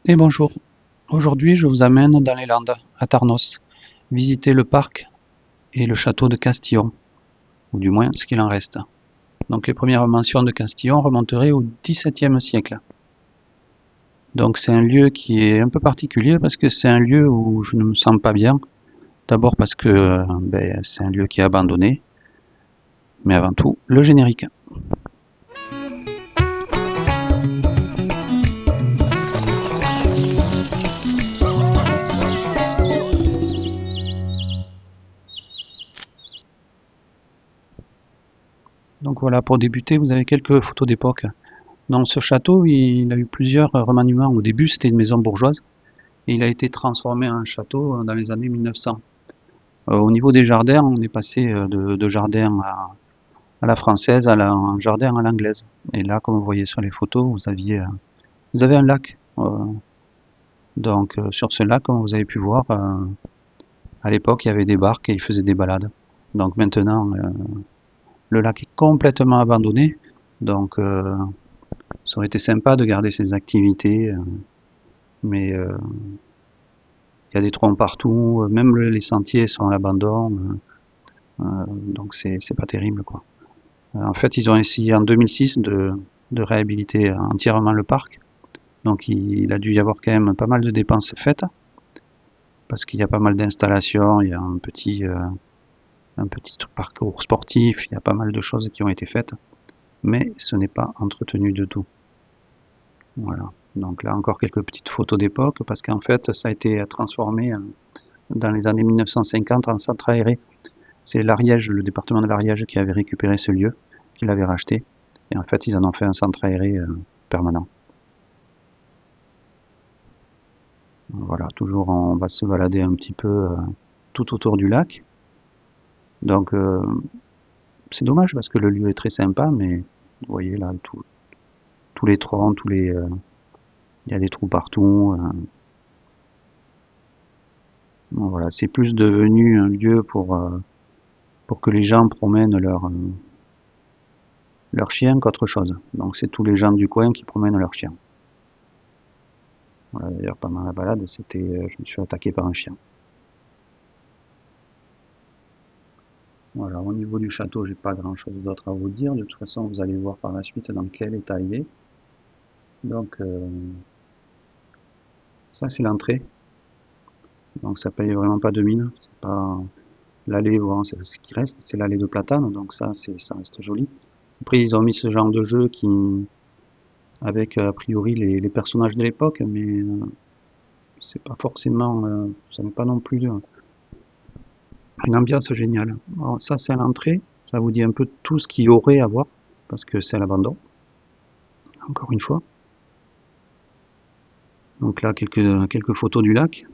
Et bonjour, aujourd'hui je vous amène dans les Landes, à Tarnos, visiter le parc et le château de Castillon, ou du moins ce qu'il en reste. Donc les premières mentions de Castillon remonteraient au XVIIe siècle. Donc c'est un lieu qui est un peu particulier parce que c'est un lieu où je ne me sens pas bien. D'abord parce que c'est un lieu qui est abandonné, mais avant tout le générique. Donc voilà, pour débuter, vous avez quelques photos d'époque. Dans ce château, il a eu plusieurs remaniements. Au début, c'était une maison bourgeoise et il a été transformé en château dans les années 1900. Au niveau des jardins, on est passé de jardin à la française, un jardin à l'anglaise. Et là, comme vous voyez sur les photos, vous avez un lac. Donc sur ce lac, comme vous avez pu voir, à l'époque, il y avait des barques et ils faisaient des balades. Donc maintenant, le lac est complètement abandonné. Donc ça aurait été sympa de garder ces activités, mais il y a des troncs partout, même les sentiers sont à l'abandon. Donc c'est pas terrible, quoi. En fait, ils ont essayé en 2006 de réhabiliter entièrement le parc. Donc il a dû y avoir quand même pas mal de dépenses faites, parce qu'il y a pas mal d'installations, il y a un petit parcours sportif, il y a pas mal de choses qui ont été faites, mais ce n'est pas entretenu du tout. Voilà. Donc là encore quelques petites photos d'époque, parce qu'en fait ça a été transformé dans les années 1950 en centre aéré. C'est l'Ariège, le département de l'Ariège qui avait récupéré ce lieu, qui l'avait racheté. Et en fait, ils en ont fait un centre aéré permanent. Voilà, toujours on va se balader un petit peu tout autour du lac. Donc c'est dommage parce que le lieu est très sympa, mais vous voyez là tous les troncs, il y a des trous partout. Bon, voilà, c'est plus devenu un lieu pour que les gens promènent leurs chiens qu'autre chose. Donc c'est tous les gens du coin qui promènent leurs chiens. Voilà, d'ailleurs pendant la balade, je me suis attaqué par un chien. Voilà, au niveau du château, j'ai pas grand chose d'autre à vous dire. De toute façon, vous allez voir par la suite dans quel état il est. Donc, ça c'est l'entrée. Donc, ça paye vraiment pas de mine. C'est pas l'allée, bon, c'est ce qui reste, c'est l'allée de platane. Donc, ça reste joli. Après, ils ont mis ce genre de jeu avec a priori les personnages de l'époque, mais c'est pas forcément, ça n'est pas non plus une ambiance géniale. Alors, ça, c'est à l'entrée. Ça vous dit un peu tout ce qu'il y aurait à voir, parce que c'est à l'abandon. Encore une fois. Donc là, quelques photos du lac.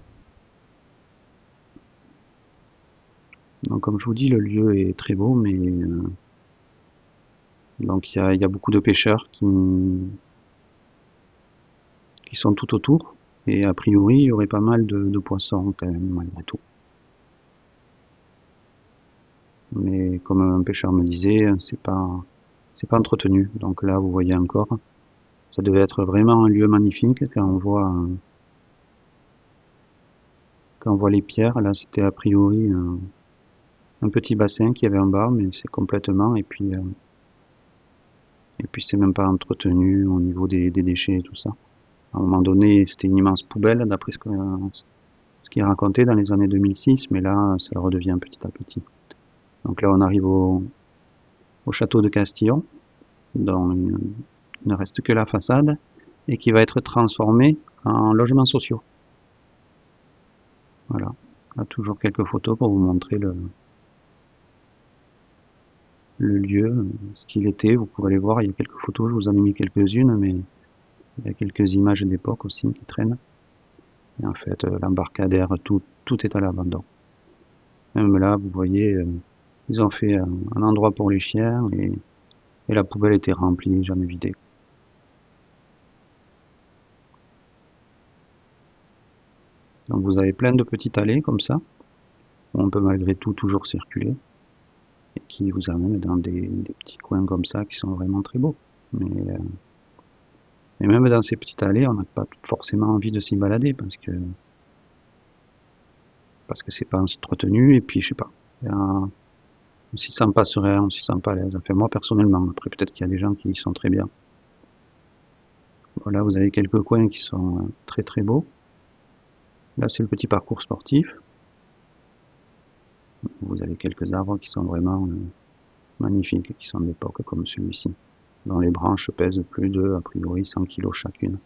Donc comme je vous dis, le lieu est très beau, mais donc il y a beaucoup de pêcheurs qui sont tout autour. Et a priori, il y aurait pas mal de poissons quand même, malgré tout. Mais comme un pêcheur me disait, c'est pas entretenu. Donc là, vous voyez encore, ça devait être vraiment un lieu magnifique quand on voit les pierres. Là, c'était a priori un petit bassin qui avait en bas, mais c'est complètement, et puis c'est même pas entretenu au niveau des déchets et tout ça. À un moment donné, c'était une immense poubelle, d'après ce qui est raconté dans les années 2006, mais là, ça le redevient petit à petit. Donc là, on arrive au château de Castillon, dont il ne reste que la façade, et qui va être transformé en logements sociaux. Voilà. Là, toujours quelques photos pour vous montrer le lieu, ce qu'il était. Vous pouvez aller voir, il y a quelques photos, je vous en ai mis quelques-unes, mais il y a quelques images d'époque aussi qui traînent. Et en fait, l'embarcadère, tout est à l'abandon. Même là, vous voyez, ils ont fait un endroit pour les chiens et la poubelle était remplie, jamais vidée. Donc vous avez plein de petites allées comme ça, où on peut malgré tout toujours circuler, et qui vous amènent dans des petits coins comme ça qui sont vraiment très beaux. Mais Et même dans ces petites allées, on n'a pas forcément envie de s'y balader parce que c'est pas entretenu et puis je sais pas. On s'y sent pas serein, on s'y sent pas à l'aise. Enfin moi personnellement, après peut-être qu'il y a des gens qui y sont très bien. Voilà, vous avez quelques coins qui sont très très beaux. Là c'est le petit parcours sportif. Vous avez quelques arbres qui sont vraiment magnifiques, qui sont d'époque comme celui-ci, dont les branches pèsent plus de, a priori, 100 kg chacune.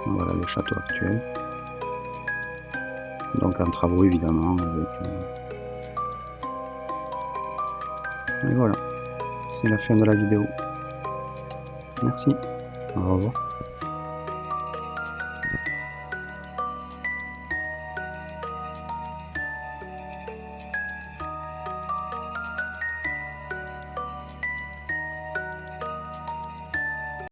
Voilà le château actuel. Donc en travaux évidemment. Et voilà, c'est la fin de la vidéo. Merci, au revoir.